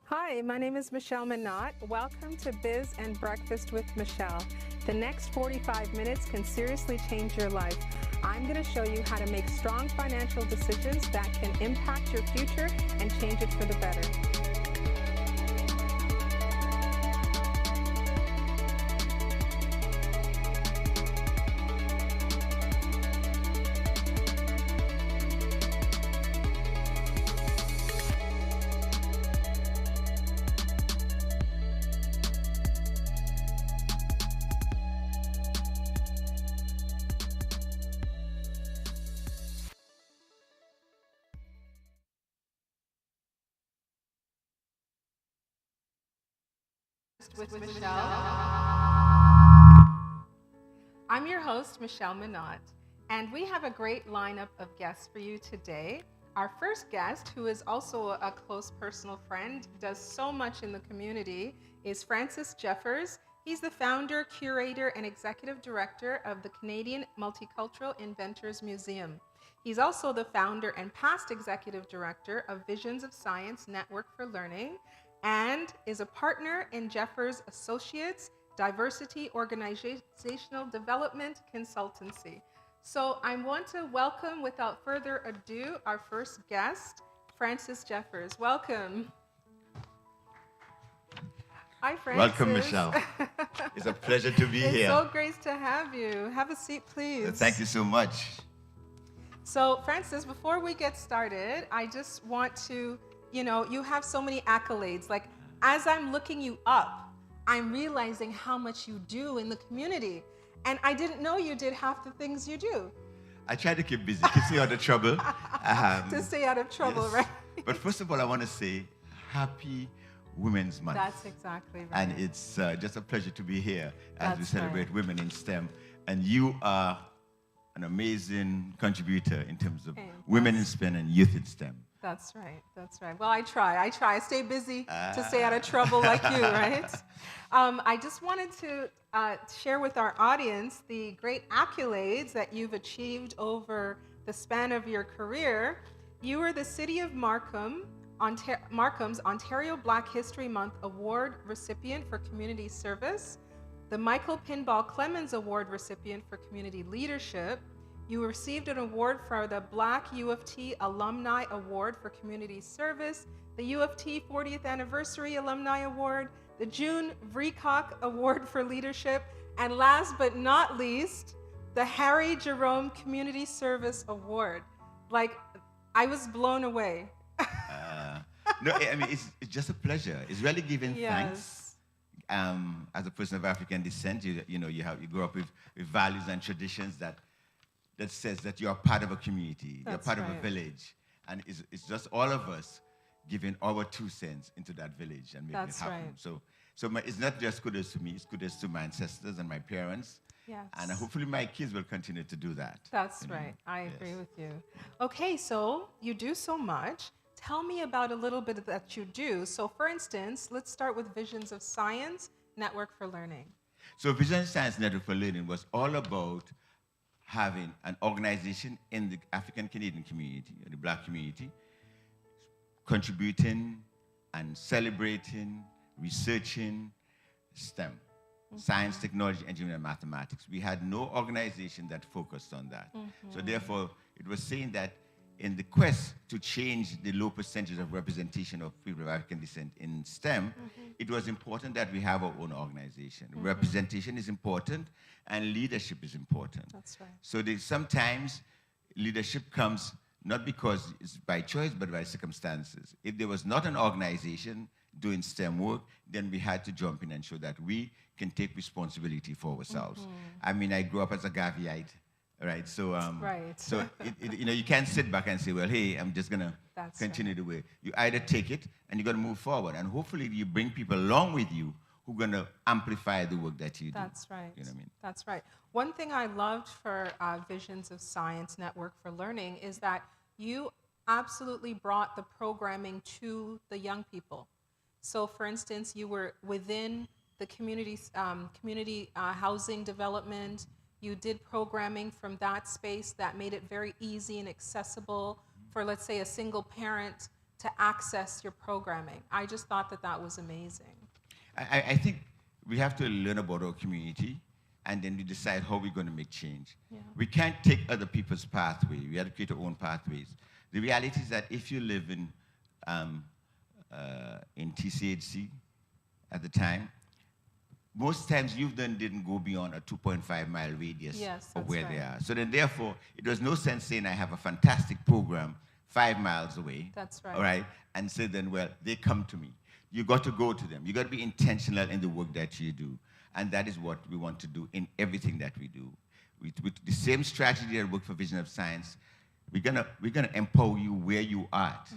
Hi, my name is Michelle Minot. Welcome to Biz and Breakfast with Michelle. The next 45 minutes can seriously change your life. I'm going to show you how to make strong financial decisions that can impact your future and change it for the better. With Michelle. I'm your host, Michelle Minot, and we have a great lineup of guests for you today. Our first guest, who is also a close personal friend, does so much in the community, is Francis Jeffers. He's the founder, curator, and executive director of the Canadian Multicultural Inventors Museum. He's also the founder and past executive director of Visions of Science Network for Learning, and is a partner in Jeffers Associates Diversity Organizational Development Consultancy. So I want to welcome, without further ado, our first guest, Francis Jeffers. Welcome. Hi, Francis. Welcome, Michelle. It's a pleasure to be here. It's so great to have you. Have a seat, please. Thank you so much. So, Francis, before we get started, I just want to, you have so many accolades. Like, as I'm looking you up, I'm realizing how much you do in the community. And I didn't know you did half the things you do. I try to keep busy, keep me out of trouble. To stay out of trouble, yes. right? But first of all, I want to say Happy Women's Month. That's exactly right. And it's just a pleasure to be here as we That's celebrate right. women in STEM. And you are an amazing contributor in terms of women in STEM and youth in STEM. That's right. That's right. Well, I try. I stay busy to stay out of trouble like you, right? I just wanted to share with our audience the great accolades that you've achieved over the span of your career. You were the City of Markham's Ontario Black History Month Award recipient for community service, the Michael Pinball Clemens Award recipient for community leadership. You received an award for the Black U of T Alumni Award for Community Service, the U of T 40th Anniversary Alumni Award, the June Vreecock Award for Leadership, and last but not least, the Harry Jerome Community Service Award. Like, I was blown away. No, I mean, it's just a pleasure. It's really giving Yes. thanks. As a person of African descent, you grow up with values and traditions that says that you're part of a community, That's you're part right. of a village. And it's just all of us giving our 2 cents into that village and making That's it happen. right. So it's not just kudos to me, it's kudos to my ancestors and my parents. Yes. And hopefully my kids will continue to do that. That's you know. right. I agree Yes. with you. Okay, so you do so much. Tell me about a little bit that you do. So, for instance, let's start with Visions of Science Network for Learning. So Vision Science Network for Learning was all about having an organization in the African Canadian community, the Black community, contributing and celebrating, researching STEM, science, technology, engineering, and mathematics. We had no organization that focused on that. So therefore, it was saying that in the quest to change the low percentage of representation of people of African descent in STEM, it was important that we have our own organization. Representation is important, and leadership is important. That's right. So sometimes leadership comes not because it's by choice, but by circumstances. If there was not an organization doing STEM work, then we had to jump in and show that we can take responsibility for ourselves. I mean, I grew up as a Gaviite. Right, so Right. so you can't sit back and say, well, hey, I'm just gonna That's continue the way. You either take it and you're gonna move forward, and hopefully you bring people along with you who are gonna amplify the work that you do. That's right. You know what I mean? That's right. One thing I loved for Visions of Science Network for Learning is that you absolutely brought the programming to the young people. So, for instance, you were within the community housing development. You did programming from that space that made it very easy and accessible for, let's say, a single parent to access your programming. I just thought that that was amazing. I think we have to learn about our community, and then we decide how we're going to make change. Yeah. We can't take other people's pathway. We have to create our own pathways. The reality is that if you live in TCHC at the time, most times youth then didn't go beyond a 2.5-mile radius of where they are. So then therefore, it was no sense saying I have a fantastic program 5 miles away. That's right. All right, and say then, well, they come to me. You got to go to them. You got to be intentional in the work that you do. And that is what we want to do in everything that we do. With the same strategy that worked for Vision of Science, we're gonna empower you where you are at,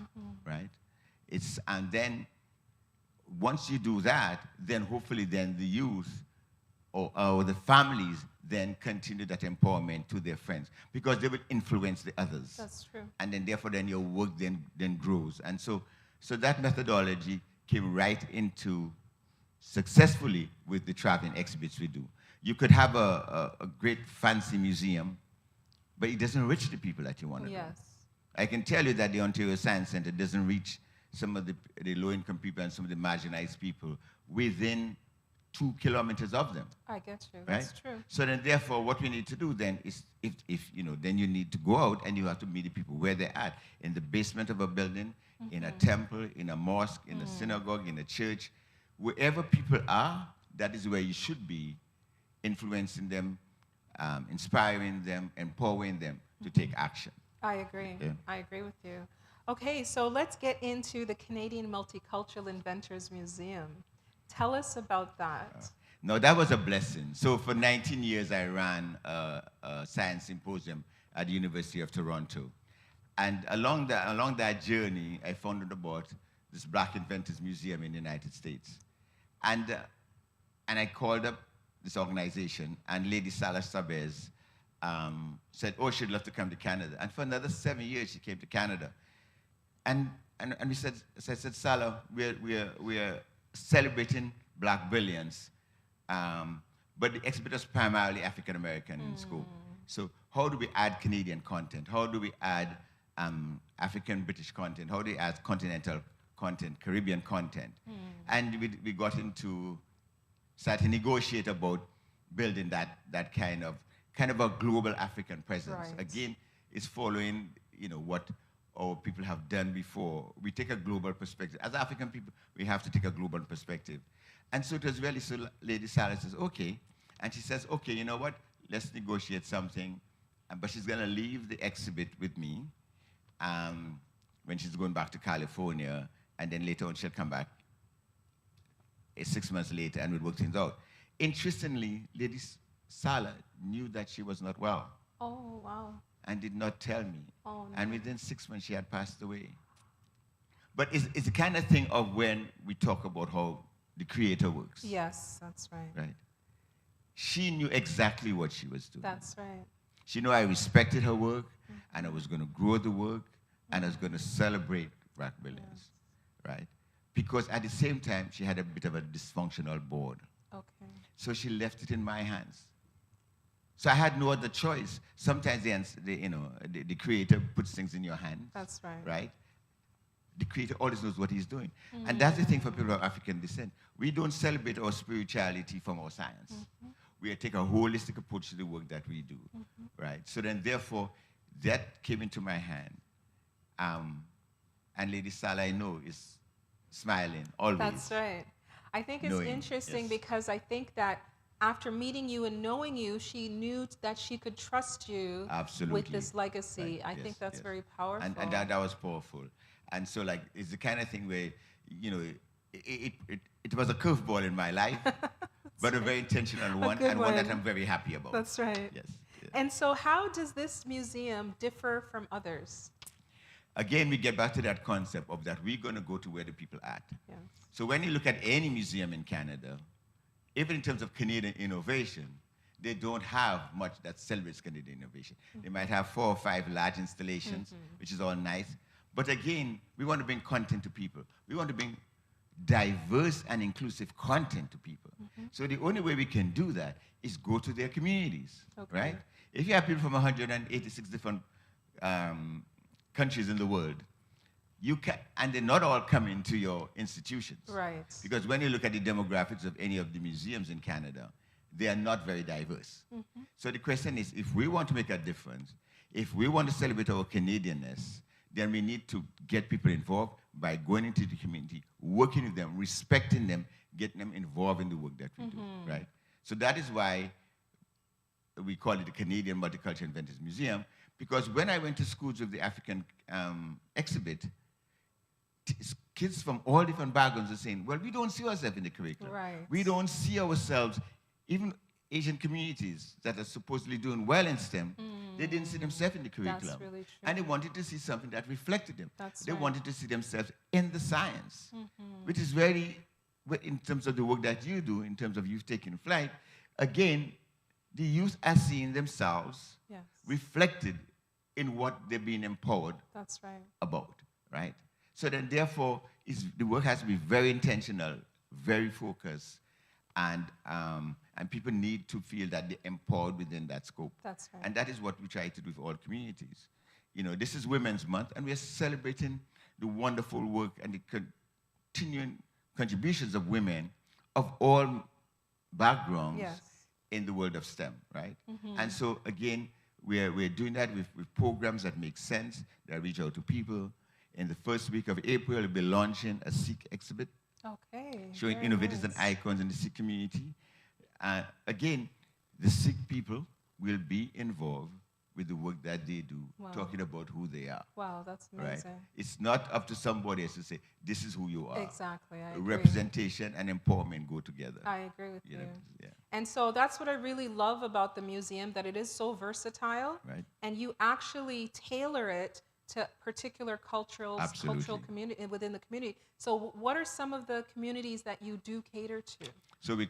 right? And then once you do that, then hopefully then the youth or the families then continue that empowerment to their friends, because they will influence the others. That's true. And then therefore then your work then grows. And so that methodology came right into successfully with the traveling exhibits we do. You could have a great fancy museum, but it doesn't reach the people that you want to. Yes. I can tell you that the Ontario Science Centre doesn't reach some of the low-income people and some of the marginalized people within 2 kilometers of them. I get you. Right? That's true. So then, therefore, what we need to do then is, if you know, then you need to go out and you have to meet the people where they're at, in the basement of a building, in a temple, in a mosque, in a synagogue, in a church, wherever people are, that is where you should be, influencing them, inspiring them, empowering them to take action. I agree. Yeah. I agree with you. Okay, so let's get into the Canadian Multicultural Inventors Museum. Tell us about that. No, that was a blessing. So for 19 years, I ran a science symposium at the University of Toronto. And along that journey, I found out about this Black Inventors Museum in the United States. And I called up this organization, and Lady Salah Sabez said, oh, she'd love to come to Canada. And for another 7 years, she came to Canada. And we said, so I said, Salah, we're celebrating Black brilliance, but the exhibit is primarily African-American in scope. So how do we add Canadian content? How do we add African-British content? How do we add continental content, Caribbean content? And we got into, started to negotiate about building that kind of a global African presence. Right. Again, it's following, what our people have done before. We take a global perspective. As African people, we have to take a global perspective. And so it was really, so Lady Sarah says, okay. And she says, okay, you know what? Let's negotiate something. But she's going to leave the exhibit with me when she's going back to California. And then later on, she'll come back 6 months later, and we'll work things out. Interestingly, Lady Salah knew that she was not well. Oh, wow. And did not tell me. Oh, no. And within 6 months, she had passed away. But it's the kind of thing of when we talk about how the creator works. Yes, that's right. Right? She knew exactly what she was doing. That's right. She knew I respected her work, and I was going to grow the work, and I was going to celebrate Black brilliance. Right? Because at the same time, she had a bit of a dysfunctional board. Okay. So she left it in my hands. So I had no other choice. Sometimes the creator puts things in your hands. That's right. Right? The creator always knows what he's doing. And that's the thing for people of African descent. We don't celebrate our spirituality from our science. We take a holistic approach to the work that we do. Right? So then, therefore, that came into my hand. And Lady Salah, I know, is smiling always. That's right. I think it's interesting because I think that after meeting you and knowing you, she knew that she could trust you with this legacy. Right. I think that's very powerful. And that was powerful. And so, like, it's the kind of thing where, it was a curveball in my life, but a very intentional one, and one that I'm very happy about. That's right. Yes. And so how does this museum differ from others? Again, we get back to that concept of that we're going to go to where the people are at. Yes. So when you look at any museum in Canada, even in terms of Canadian innovation, they don't have much that celebrates Canadian innovation. They might have 4 or 5 large installations, which is all nice. But again, we want to bring content to people. We want to bring diverse and inclusive content to people. So the only way we can do that is go to their communities, right? If you have people from 186 different countries in the world, you can, and they're not all coming to your institutions. Right. Because when you look at the demographics of any of the museums in Canada, they are not very diverse. So the question is, if we want to make a difference, if we want to celebrate our Canadianness, then we need to get people involved by going into the community, working with them, respecting them, getting them involved in the work that we do, right? So that is why we call it the Canadian Multicultural and Vintage Museum, because when I went to schools with the African exhibit, kids from all different backgrounds are saying, well, we don't see ourselves in the curriculum. Right. We don't see ourselves, even Asian communities that are supposedly doing well in STEM, they didn't see themselves in the curriculum. That's really true. And they wanted to see something that reflected them. They right. wanted to see themselves in the science, which is very, in terms of the work that you do, in terms of youth taking flight, again, the youth are seeing themselves reflected in what they're being empowered about, right? So then, therefore, the work has to be very intentional, very focused, and people need to feel that they're empowered within that scope. That's right. And that is what we try to do for all communities. You know, this is Women's Month, and we're celebrating the wonderful work and the continuing contributions of women of all backgrounds in the world of STEM, right? And so, again, we're doing that with programs that make sense, that reach out to people. In the first week of April, we'll be launching a Sikh exhibit showing innovators and icons in the Sikh community. Again, the Sikh people will be involved with the work that they do, talking about who they are. Wow, that's amazing. Right? It's not up to somebody else to say, this is who you are. Exactly, I agree. Representation and empowerment go together. I agree with you. Yeah. And so that's what I really love about the museum, that it is so versatile. Right. And you actually tailor it to particular cultural community within the community. So what are some of the communities that you do cater to? So we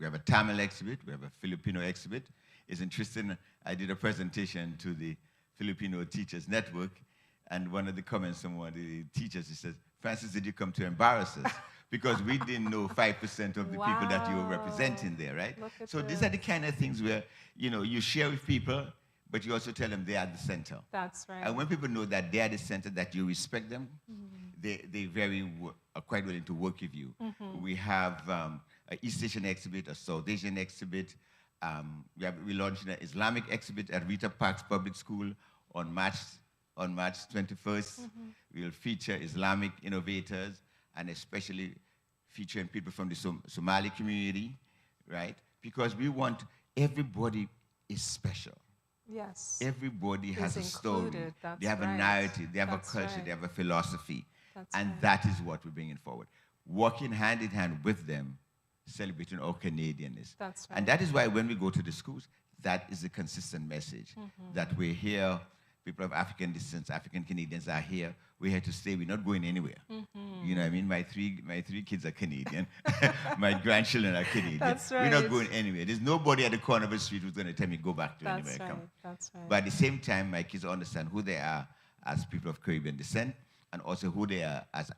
have a Tamil exhibit, we have a Filipino exhibit. It's interesting, I did a presentation to the Filipino Teachers Network, and one of the comments from one of the teachers, he says, Francis, did you come to embarrass us? Because we didn't know 5% of the people that you were representing there, right? So these are the kind of things where, you know, you share with people, but you also tell them they are the center. That's right. And when people know that they are the center, that you respect them, they are quite willing to work with you. We have an East Asian exhibit, a South Asian exhibit. We're launching an Islamic exhibit at Rita Parks Public School on March 21st. We'll feature Islamic innovators and especially featuring people from the Somali community, right? Because we want everybody is special. Yes. Everybody has a story. That's they have a narrative, they have a culture, they have a philosophy. That is what we're bringing forward. Working hand in hand with them, celebrating our Canadianness. That's right. And that is why when we go to the schools, that is a consistent message, that we're here, people of African descent, African Canadians are here. We're here to stay. We're not going anywhere. You know what I mean? My three kids are Canadian. My grandchildren are Canadian. That's right. We're not going anywhere. There's nobody at the corner of the street who's going to tell me go back to anywhere. That's right. But at the same time, my kids understand who they are as people of Caribbean descent, and also who they are as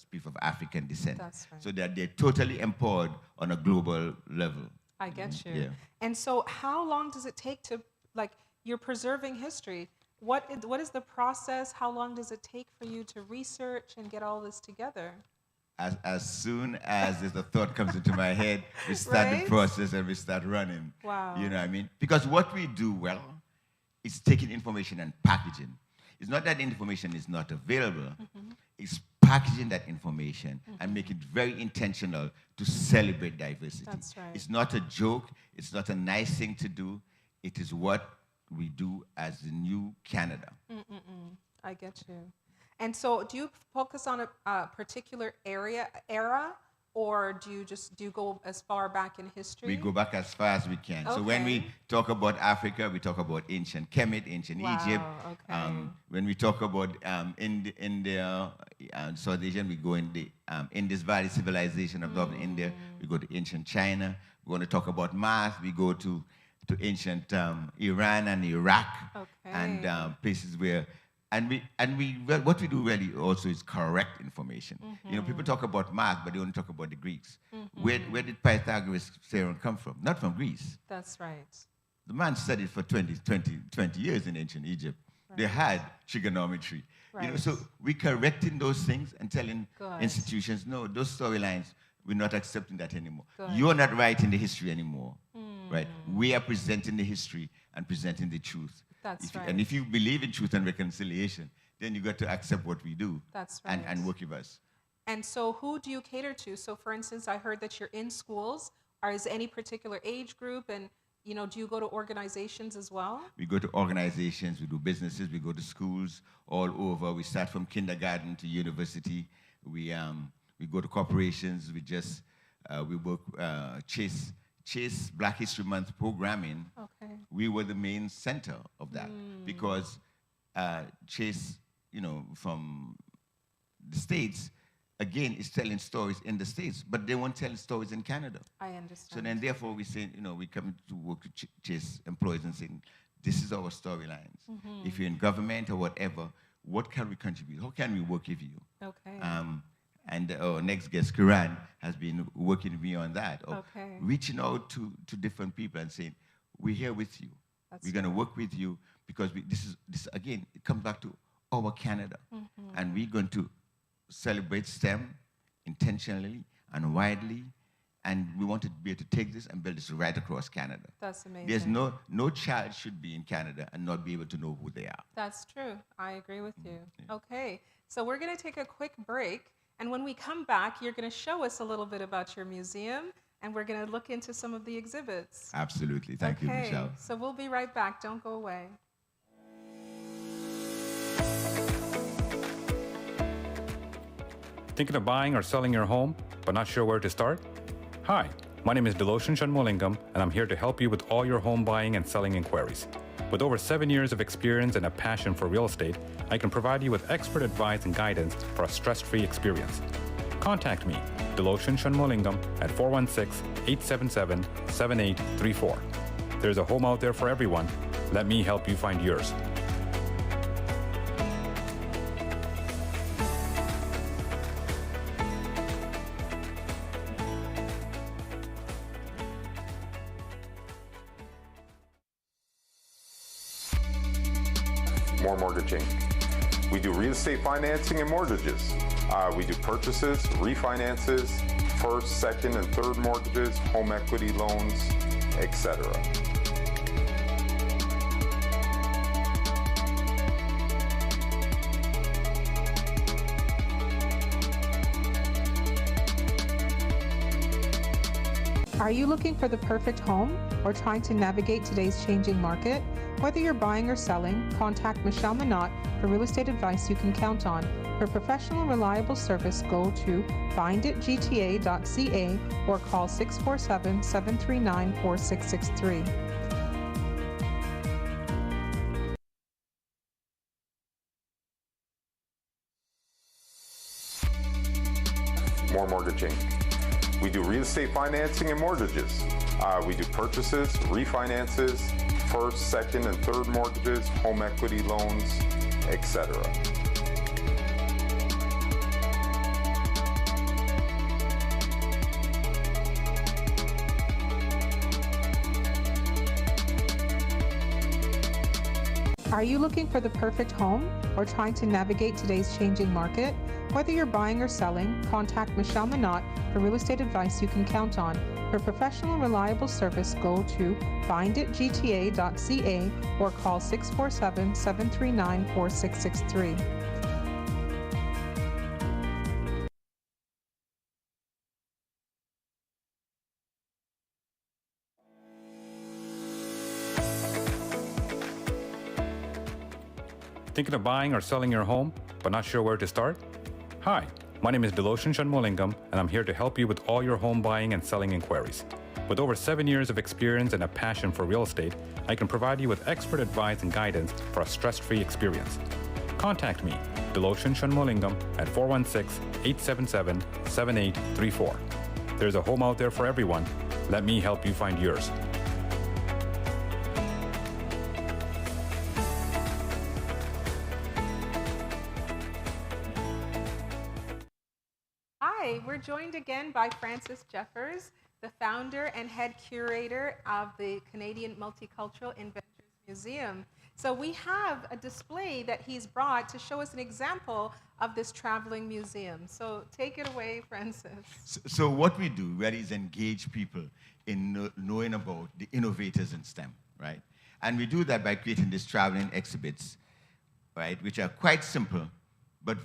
people of African descent. That's right. So that they're totally empowered on a global level. I get you. Yeah. And so how long does it take to, like, you're preserving history. What is the process? How long does it take for you to research and get all this together? As soon as the thought comes into my head, we start the process and we start running. Wow. You know what I mean? Because what we do well is taking information and packaging. It's not that information is not available. It's packaging that information and make it very intentional to celebrate diversity. That's right. It's not a joke. It's not a nice thing to do. It is what we do as the new Canada. I get you. And so do you focus on a particular era, or do you go as far back in history? We go back as far as we can. So when we talk about Africa, we talk about ancient Kemet, ancient Egypt. When we talk about India, South Asian, we go in the Indus Valley civilization of northern India. We go to ancient China. We're going to talk about math. We go to ancient Iran and Iraq and places where, what we do really also is correct information. You know, people talk about math, but they only talk about the Greeks. Where did Pythagoras' theorem come from? Not from Greece. That's right. The man studied for 20 years in ancient Egypt. They had trigonometry. You know, so we're correcting those things and telling Good. institutions, no, those storylines, we're not accepting that anymore. Good. You're not writing the history anymore, right? We are presenting the history and presenting the truth. That's right. And if you believe in truth and reconciliation, then you got to accept what we do. That's right. And work with us. And so who do you cater to? So for instance, I heard that you're in schools. Is any particular age group? And you know, do you go to organizations as well? We go to organizations, we do businesses, we go to schools all over. We start from kindergarten to university. We go to corporations. We work Chase Black History Month programming. Okay. We were the main center of that because Chase, you know, from the States, again, is telling stories in the States, but they won't tell stories in Canada. I understand. So then, therefore, we say, you know, we come to work with Chase employees and saying, this is our storylines. If you're in government or whatever, what can we contribute? How can we work with you? Okay. And our next guest, Kiran, has been working with me on that, of Okay. reaching out to different people and saying, we're here with you. We're going to work with you because this again, it comes back to our Canada. And we're going to celebrate STEM intentionally and widely, and we want to be able to take this and build this right across Canada. That's amazing. There's no child should be in Canada and not be able to know who they are. That's true. I agree with you. Okay, so we're going to take a quick break, and when we come back, you're going to show us a little bit about your museum, and we're going to look into some of the exhibits. Absolutely. Thank you, Michelle. So we'll be right back. Don't go away. Thinking of buying or selling your home, but not sure where to start? Hi, my name is Deloshan Shanmulingam, and I'm here to help you with all your home buying and selling inquiries. With over 7 years of experience and a passion for real estate, I can provide you with expert advice and guidance for a stress-free experience. Contact me, Deloshan Shanmulingam, at 416-877-7834. There's a home out there for everyone. Let me help you find yours. More Mortgaging. We do real estate financing and mortgages. We do purchases, refinances, first, second, and third mortgages, home equity loans, etc. Are you looking for the perfect home or trying to navigate today's changing market? Whether you're buying or selling, contact Michelle Minot for real estate advice you can count on. For professional and reliable service, go to finditgta.ca or call 647-739-4663. More Mortgaging. We do real estate financing and mortgages. We do purchases, refinances, first, second, and third mortgages, home equity loans, etc. Are you looking for the perfect home or trying to navigate today's changing market? Whether you're buying or selling, contact Michelle Minot for real estate advice you can count on. For professional and reliable service, go to finditgta.ca or call 647-739-4663. Thinking of buying or selling your home, but not sure where to start? Hi, my name is Deloshan Shanmulingam, and I'm here to help you with all your home buying and selling inquiries. With over 7 years of experience and a passion for real estate, I can provide you with expert advice and guidance for a stress-free experience. Contact me, Deloshan Shanmulingam, at 416-877-7834. There's a home out there for everyone. Let me help you find yours. Hi, we're joined again by Francis Jeffers, the founder and head curator of the Canadian Multicultural Inventors Museum. So we have a display that he's brought to show us an example of this traveling museum. So take it away, Francis. So what we do really is engage people in knowing about the innovators in STEM, right? And we do that by creating these traveling exhibits, right, which are quite simple, but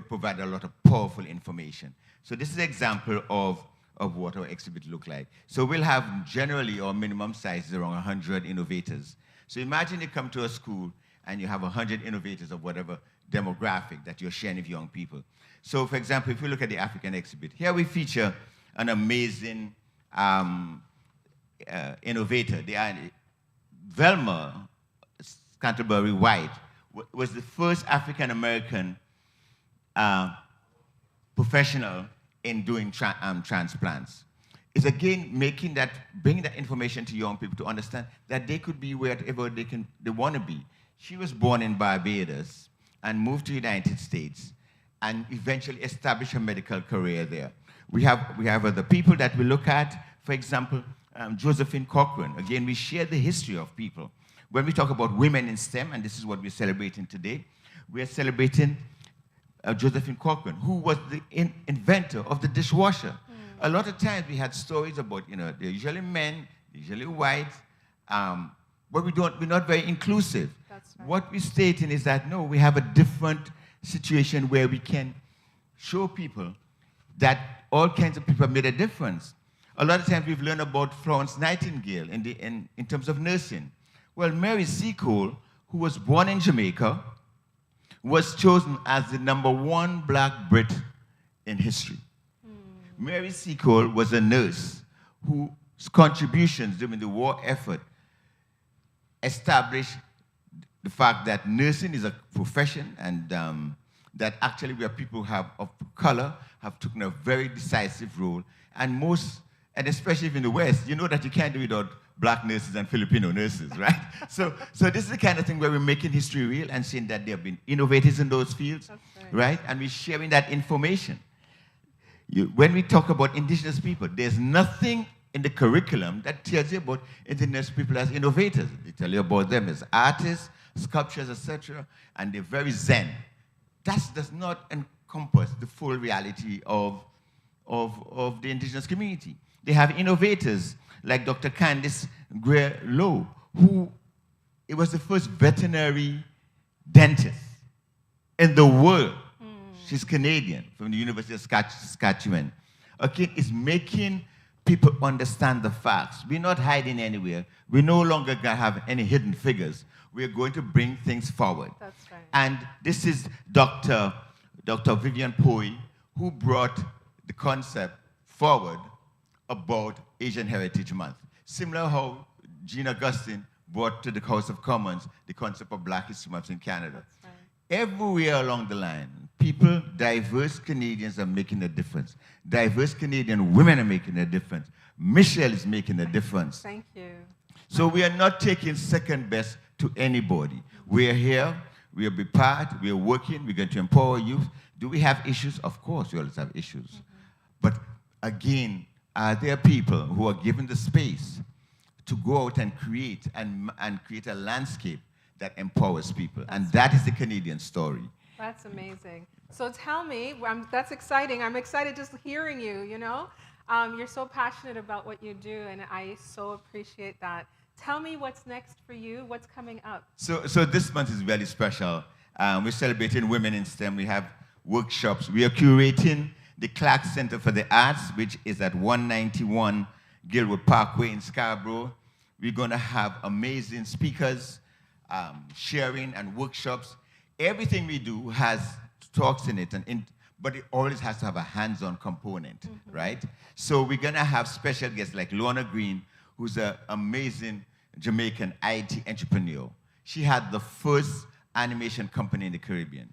provide a lot of powerful information. So this is an example of what our exhibit look like. So we'll have generally our minimum size is around 100 innovators. So imagine you come to a school and you have 100 innovators of whatever demographic that you're sharing with young people. So for example, if we look at the African exhibit, here we feature an amazing innovator. Velma Scantlebury White was the first African-American professional in doing transplants. It's again bringing that information to young people to understand that they could be wherever they want to be. She was born in Barbados and moved to the United States and eventually established her medical career there. We have other people that we look at, for example, Josephine Cochran. Again, we share the history of people. When we talk about women in STEM, and this is what we're celebrating today, we are celebrating Josephine Cochran, who was the inventor of the dishwasher. A lot of times we had stories about, they're usually men, usually white, but we're not very inclusive. That's right. What we're stating is that, no, we have a different situation where we can show people that all kinds of people have made a difference. A lot of times we've learned about Florence Nightingale in terms of nursing. Well, Mary Seacole, who was born in Jamaica, was chosen as the #1 black Brit in history. Mary Seacole was a nurse whose contributions during the war effort established the fact that nursing is a profession and that actually where people of color have taken a very decisive role. And especially in the West, you know that you can't do it without black nurses and Filipino nurses, right? so this is the kind of thing where we're making history real and saying that there have been innovators in those fields, right? And we're sharing that information. When we talk about indigenous people, there's nothing in the curriculum that tells you about indigenous people as innovators. They tell you about them as artists, sculptures, etc., and they're very zen. That does not encompass the full reality of the indigenous community. They have innovators like Dr. Candice Greer-Lowe, who was the first veterinary dentist in the world. She's Canadian from the University of Saskatchewan. Okay, is making people understand the facts. We're not hiding anywhere. We're no longer going to have any hidden figures. We're going to bring things forward. That's right. And this is Dr. Vivian Poi, who brought the concept forward about Asian Heritage Month. Similar how Jean Augustine brought to the House of Commons the concept of Black History Month in Canada. That's right. Everywhere along the line, diverse Canadians are making a difference. Diverse Canadian women are making a difference. Michelle is making a difference. Thank you. So we are not taking second best to anybody. We are here, we are be part, we are working, we're going to empower youth. Do we have issues? Of course, we always have issues. But again, are there people who are given the space to go out and create a landscape that empowers people? And that is the Canadian story. That's amazing. So tell me, that's exciting. I'm excited just hearing you, You're so passionate about what you do, and I so appreciate that. Tell me what's next for you, what's coming up. So this month is really special. We're celebrating women in STEM. We have workshops. We are curating the Clark Center for the Arts, which is at 191 Gilwood Parkway in Scarborough. We're going to have amazing speakers, sharing and workshops. Everything we do has talks in it, but it always has to have a hands-on component, right? So we're going to have special guests like Lorna Green, who's an amazing Jamaican IT entrepreneur. She had the first animation company in the Caribbean.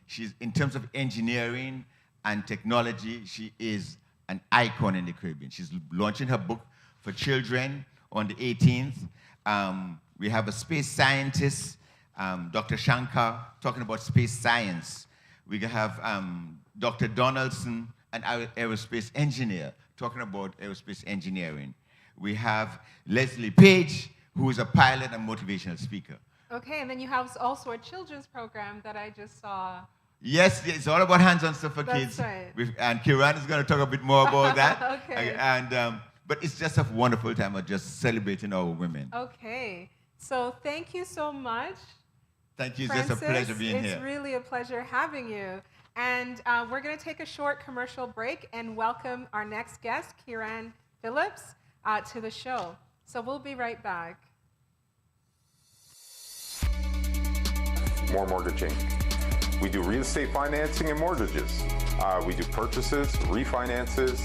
She's, in terms of engineering and technology, she is an icon in the Caribbean. She's launching her book for children on the 18th. We have a space scientist, Dr. Shankar, talking about space science. We have Dr. Donaldson, an aerospace engineer, talking about aerospace engineering. We have Leslie Page, who is a pilot and motivational speaker. Okay, and then you have also a children's program that I just saw. Yes, it's all about hands-on stuff for That's kids. right. And Kiran is going to talk a bit more about that. Okay. But it's just a wonderful time of just celebrating our women. Okay, so thank you so much. Thank you. It's Francis, just a pleasure being here. It's really a pleasure having you. And we're going to take a short commercial break and welcome our next guest, Kiran Phillips, to the show. So we'll be right back. More mortgaging. We do real estate financing and mortgages. We do purchases, refinances,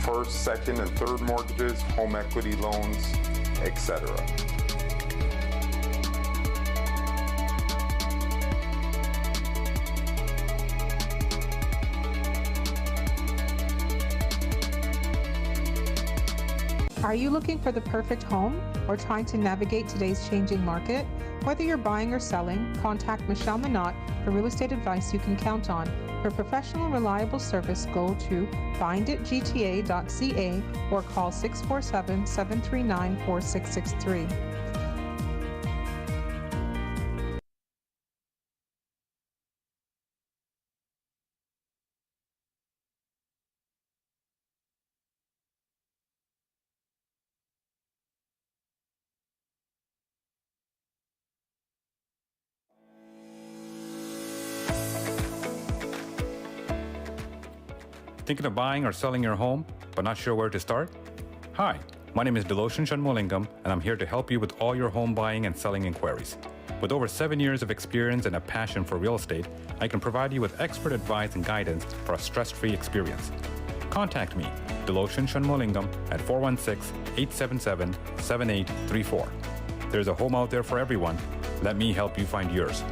first, second, and third mortgages, home equity loans, etc. Are you looking for the perfect home or trying to navigate today's changing market? Whether you're buying or selling, contact Michelle Minot for real estate advice you can count on. For professional and reliable service, go to finditgta.ca or call 647-739-4663. Thinking of buying or selling your home, but not sure where to start? Hi, my name is Deloshan Shanmolingam, and I'm here to help you with all your home buying and selling inquiries. With over 7 years of experience and a passion for real estate, I can provide you with expert advice and guidance for a stress-free experience. Contact me, Deloshan Shanmolingam, at 416-877-7834. There's a home out there for everyone. Let me help you find yours.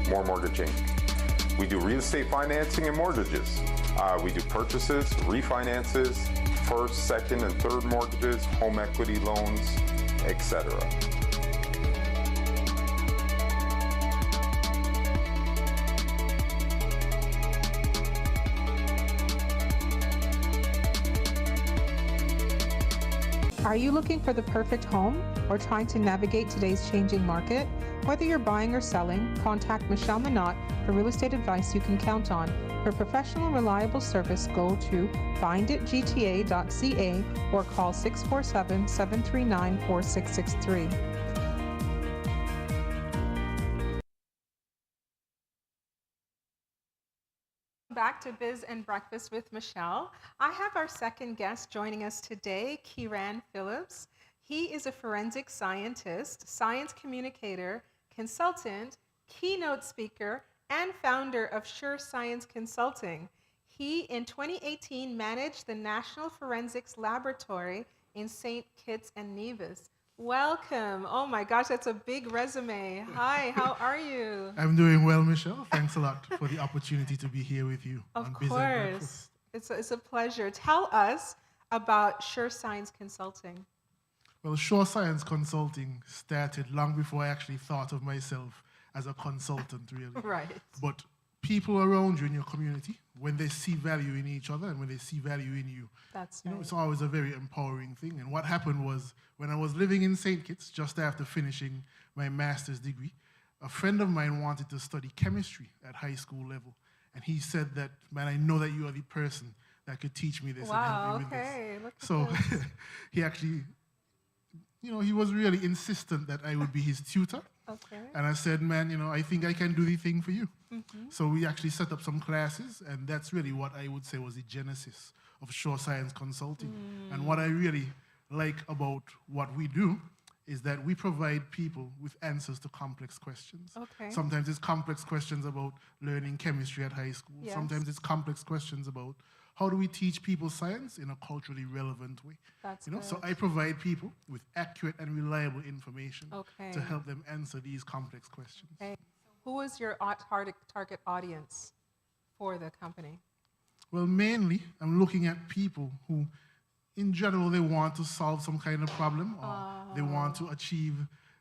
More mortgaging. We do real estate financing and mortgages. We do purchases, refinances, first, second, and third mortgages, home equity loans, etc. Are you looking for the perfect home or trying to navigate today's changing market? Whether you're buying or selling, contact Michelle Minot for real estate advice you can count on. For professional and reliable service, go to finditgta.ca or call 647-739-4663. Back to Biz and Breakfast with Michelle. I have our second guest joining us today, Kiran Phillips. He is a forensic scientist, science communicator, consultant, keynote speaker, and founder of Sure Science Consulting. He, in 2018, managed the National Forensics Laboratory in St. Kitts and Nevis. Welcome. Oh my gosh, that's a big resume. Hi, how are you? I'm doing well, Michelle. Thanks a lot for the opportunity to be here with you. Of on Biz and course. Breakfast. It's a pleasure. Tell us about Sure Science Consulting. Well, Sure Science Consulting started long before I actually thought of myself as a consultant, really. Right. But people around you in your community, when they see value in each other and when they see value in you, That's you know, right. it's always a very empowering thing. And what happened was, when I was living in St. Kitts, just after finishing my master's degree, a friend of mine wanted to study chemistry at high school level. And he said that, man, I know that you are the person that could teach me this and help me with Okay. Look at so this. he actually, you know, he was really insistent that I would be his tutor. Okay. And I said, man, you know, I think I can do the thing for you. Mm-hmm. So we actually set up some classes, and that's really what I would say was the genesis of Sure Science Consulting. And what I really like about what we do is that we provide people with answers to complex questions. Okay. Sometimes it's complex questions about learning chemistry at high school. Yes. Sometimes it's complex questions about how do we teach people science in a culturally relevant way. That's You know, so good. I provide people with accurate and reliable information Okay. to help them answer these complex questions. Okay. Who is your target audience for the company? Well, mainly, I'm looking at people who, in general, they want to solve some kind of problem or they want to achieve,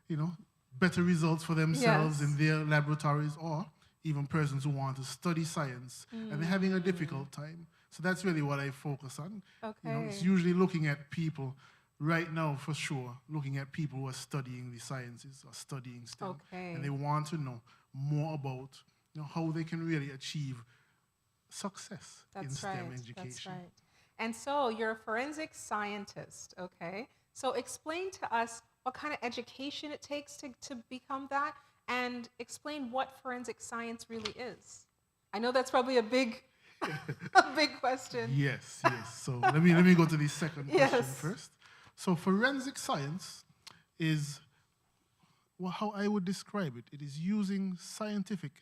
you know, better results for themselves Yes. in their laboratories, or even persons who want to study science and they're having a difficult time. So that's really what I focus on. You know, it's Okay. usually looking at people right now, for sure, looking at people who are studying the sciences or studying STEM, Okay. and they want to know more about, you know, how they can really achieve success in That's STEM right. education. That's right. And so you're a forensic scientist, okay? So explain to us what kind of education it takes to become that, and explain what forensic science really is. I know that's probably a big, a big question. Yes, yes. So let me go to the second question Yes. first. So forensic science is, well, how I would describe it. It is using scientific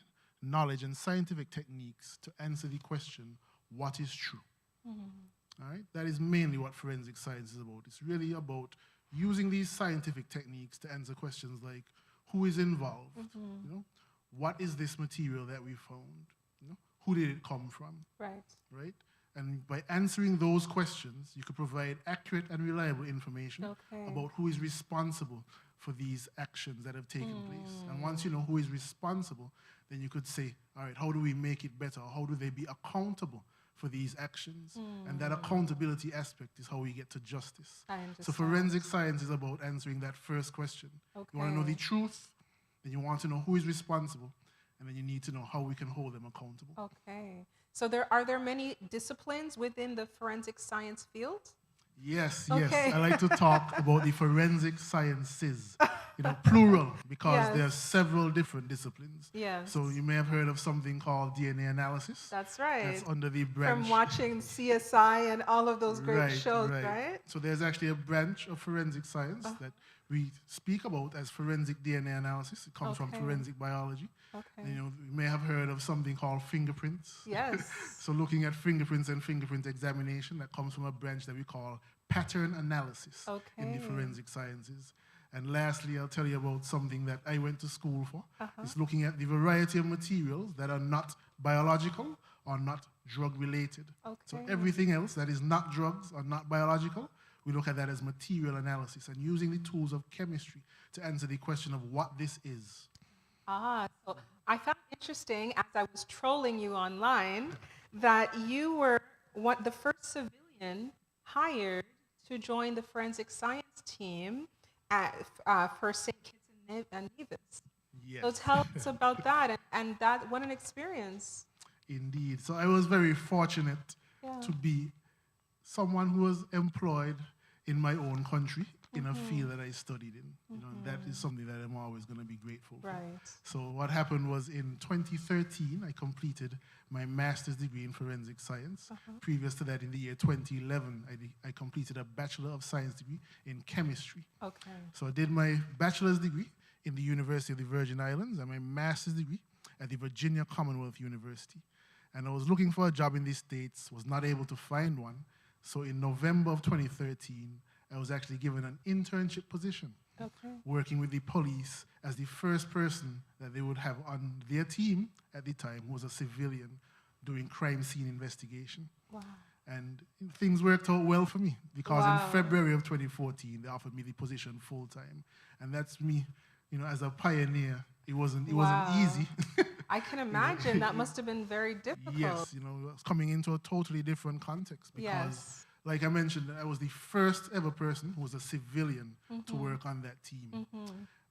knowledge and scientific techniques to answer the question, what is true? All right? That is mainly what forensic science is about. It's really about using these scientific techniques to answer questions like, who is involved? You know, what is this material that we found? You know, who did it come from? Right. Right? And by answering those questions, you could provide accurate and reliable information Okay. about who is responsible for these actions that have taken place. And once you know who is responsible, then you could say, all right, how do we make it better? How do they be accountable for these actions? And that accountability aspect is how we get to justice. I So understand. forensic science is about answering that first question. You want to know the Okay. truth, then you want to know who is responsible, and then you need to know how we can hold them accountable. Okay. So are there many disciplines within the forensic science field? Yes, Okay. yes. I like to talk about the forensic sciences, you know, plural, because Yes. there are several different disciplines. Yes. So you may have heard of something called DNA analysis. That's right. That's under the branch. From watching CSI and all of those great shows, right? So there's actually a branch of forensic science that we speak about as forensic DNA analysis. It comes from Okay. forensic biology. Okay. And, you know, you may have heard of something called fingerprints. Yes. So looking at fingerprints and fingerprint examination, that comes from a branch that we call pattern analysis in the Okay. forensic sciences. And lastly, I'll tell you about something that I went to school for. It's looking at the variety of materials that are not biological or not drug-related. So Okay. everything else that is not drugs or not biological, we look at that as material analysis and using the tools of chemistry to answer the question of what this is. So I found interesting as I was trolling you online that you were the first civilian hired to join the forensic science team for St. Kitts and Nevis. Yes. So tell us about that and that. What an experience! Indeed. So I was very fortunate Yeah. to be someone who was employed in my own country in a field that I studied in. You know, and that is something that I'm always going to be grateful for. Right. So what happened was in 2013, I completed my master's degree in forensic science. Previous to that, in the year 2011, I completed a Bachelor of Science degree in chemistry. Okay. So I did my bachelor's degree in the University of the Virgin Islands and my master's degree at the Virginia Commonwealth University. And I was looking for a job in the States, was not able to find one. So in November of 2013, I was actually given an internship position, Okay. working with the police as the first person that they would have on their team at the time, who was a civilian doing crime scene investigation. Wow. And things worked out well for me because Wow. in February of 2014, they offered me the position full time. And that's me, you know, as a pioneer. It wasn't Wow. easy. I can imagine that must have been very difficult. Yes, you know, I was coming into a totally different context because, Yes. like I mentioned, I was the first ever person who was a civilian to work on that team.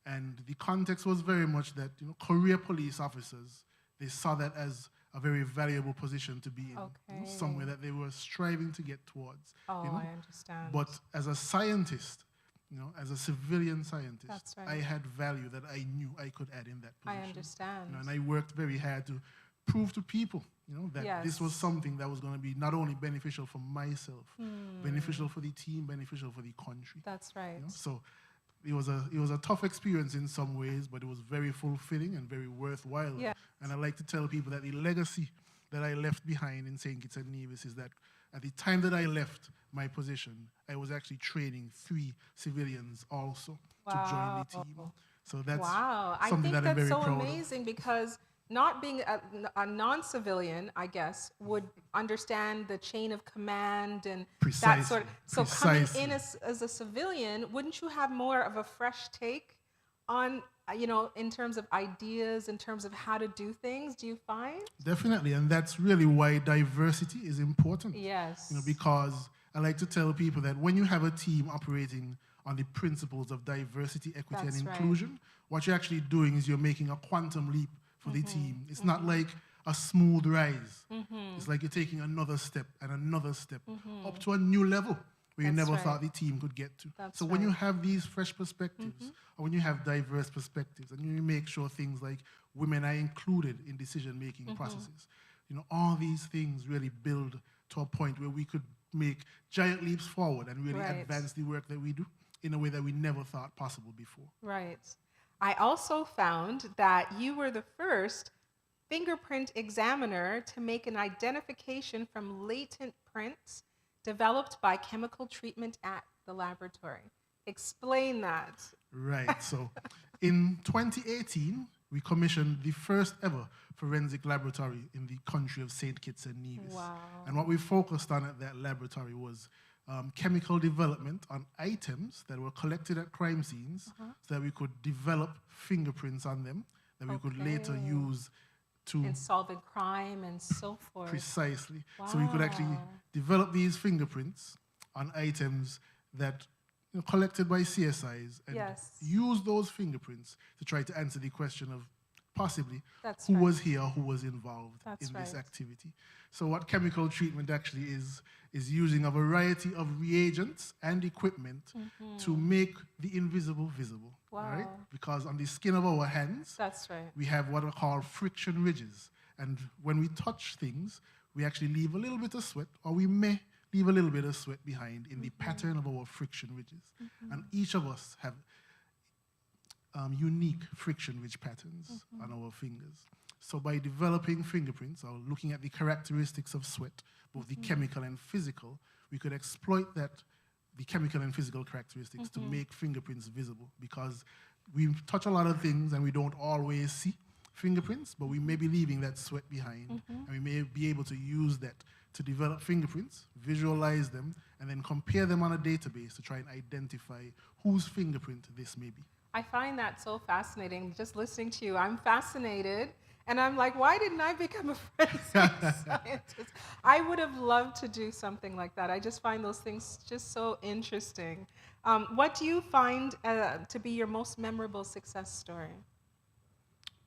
And the context was very much that, you know, career police officers, they saw that as a very valuable position to be in, you know, Okay. somewhere that they were striving to get towards. Oh, you know? I understand. But as a scientist, you know, as a civilian scientist, That's right. I had value that I knew I could add in that I position. understand. You know, and I worked very hard to prove to people, you know, that this was Yes. something that was going to be not only beneficial for myself, beneficial for the team, beneficial for the country. That's right. You know? So it was a tough experience in some ways, but it was very fulfilling and very worthwhile. Yes. And I like to tell people that the legacy that I left behind in St. Kitts and Nevis is that at the time that I left my position, I was actually training 3 civilians also to join the team. Wow. So that's Wow, I something think that I'm that's very so proud amazing because not being a non-civilian, I guess, would understand the chain of command and that sort of. So coming Precisely. in as a civilian, wouldn't you have more of a fresh take on in terms of ideas, in terms of how to do things, do you find? Definitely, and that's really why diversity is important. Yes. Because I like to tell people that when you have a team operating on the principles of diversity, equity, That's and right. inclusion, what you're actually doing is you're making a quantum leap for the team. It's not like a smooth rise. It's like you're taking another step and another step up to a new level where you That's never right. thought the team could get to. That's So when you right. have these fresh perspectives, or when you have diverse perspectives, and you make sure things like women are included in decision-making processes, all these things really build to a point where we could make giant leaps forward and really Right. advance the work that we do in a way that we never thought possible before. Right. I also found that you were the first fingerprint examiner to make an identification from latent prints developed by chemical treatment at the laboratory. Explain that. Right. So in 2018, we commissioned the first ever forensic laboratory in the country of St. Kitts and Nevis. Wow. And what we focused on at that laboratory was chemical development on items that were collected at crime scenes so that we could develop fingerprints on them that we could later Okay. use to In solving crime and so forth. precisely. So we could actually Wow. develop these fingerprints on items that collected by CSIs and Yes. use those fingerprints to try to answer the question of possibly That's who right. was here, who was involved That's in this right. activity. So what chemical treatment actually is using a variety of reagents and equipment to make the invisible visible. All right? Wow. Because on the skin of our hands, That's right. we have what are called friction ridges. And when we touch things, we actually leave a little bit of sweat, or we may leave a little bit of sweat behind in the pattern of our friction ridges. And each of us have unique friction ridge patterns on our fingers. So by developing fingerprints, or looking at the characteristics of sweat, both the chemical and physical, we could exploit the chemical and physical characteristics to make fingerprints visible, because we touch a lot of things and we don't always see fingerprints, but we may be leaving that sweat behind, and we may be able to use that to develop fingerprints, visualize them, and then compare them on a database to try and identify whose fingerprint this may be. I find that so fascinating. Just listening to you, I'm fascinated. And I'm like, why didn't I become a forensic scientist? I would have loved to do something like that. I just find those things just so interesting. What do you find to be your most memorable success story?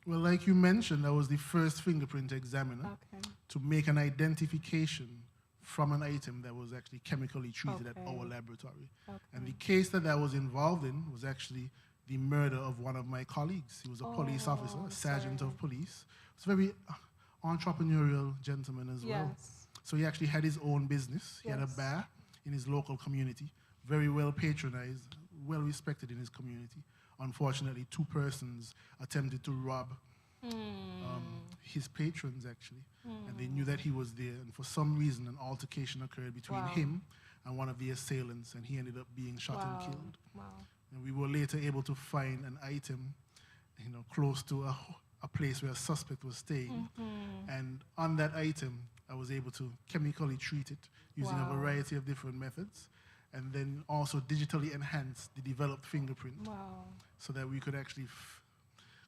Well, like you mentioned, I was the first fingerprint examiner Okay. to make an identification from an item that was actually chemically treated at Okay. our laboratory. Okay. And the case that I was involved in was actually the murder of one of my colleagues. He was a police officer, a sergeant sorry. of police. He was a very entrepreneurial gentleman as well. Yes. So he actually had his own business. He had a Yes. bar in his local community, very well patronized, well respected in his community. Unfortunately, two persons attempted to rob his patrons, actually. And they knew that he was there. And for some reason, an altercation occurred between Wow. him and one of the assailants, and he ended up being shot and killed. Wow. And we were later able to find an item, close to a place where a suspect was staying. And on that item, I was able to chemically treat it using Wow. a variety of different methods, and then also digitally enhance the developed fingerprint Wow. so that we could actually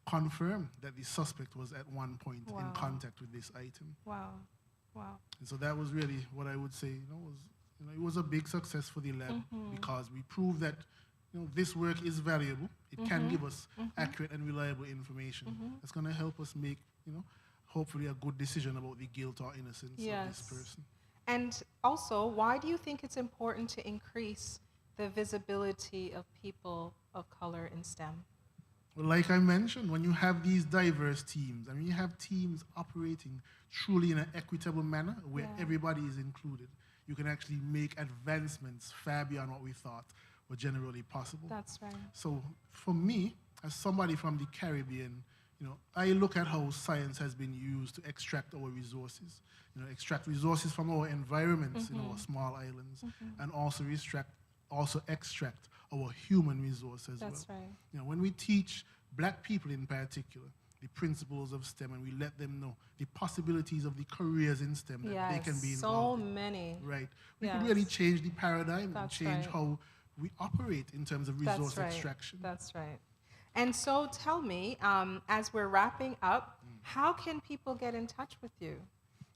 confirm that the suspect was at one point in Wow. contact with this item. Wow. Wow. And so that was really what I would say, it was a big success for the lab because we proved that this work is valuable. It can give us accurate and reliable information that's going to help us make, hopefully a good decision about the guilt or innocence of Yes. this person. And also, why do you think it's important to increase the visibility of people of color in STEM? Well, like I mentioned, when you have these diverse teams, and when you have teams operating truly in an equitable manner where Yeah. everybody is included, you can actually make advancements far beyond what we thought were generally possible. That's right. So for me, as somebody from the Caribbean, I look at how science has been used to extract our resources, extract resources from our environments in our small islands, and also extract our human resource as That's well. right. When we teach black people in particular the principles of STEM, and we let them know the possibilities of the careers in STEM that they can be Yes, involved so in. many. Right. We could really Yes. change the paradigm and That's change right. how we operate in terms of resource That's right. extraction. That's right. And so tell me, as we're wrapping up, how can people get in touch with you?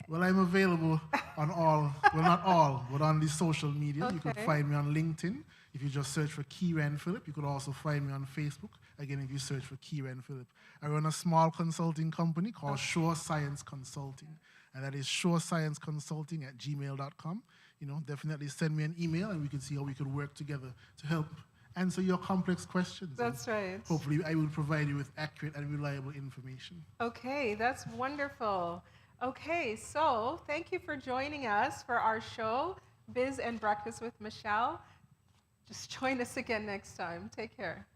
Well, I'm available on all, well, not all, but on the social media. Okay. You could find me on LinkedIn. If you just search for Kieran Phillip, you could also find me on Facebook. Again, if you search for Kieran Phillip. I run a small consulting company called Sure Science Consulting, and that is surescienceconsulting@gmail.com. Definitely send me an email, and we can see how we could work together to help answer your complex questions. That's right. Hopefully, I will provide you with accurate and reliable information. Okay, that's wonderful. Okay, so thank you for joining us for our show, Biz and Breakfast with Michelle. Just join us again next time. Take care.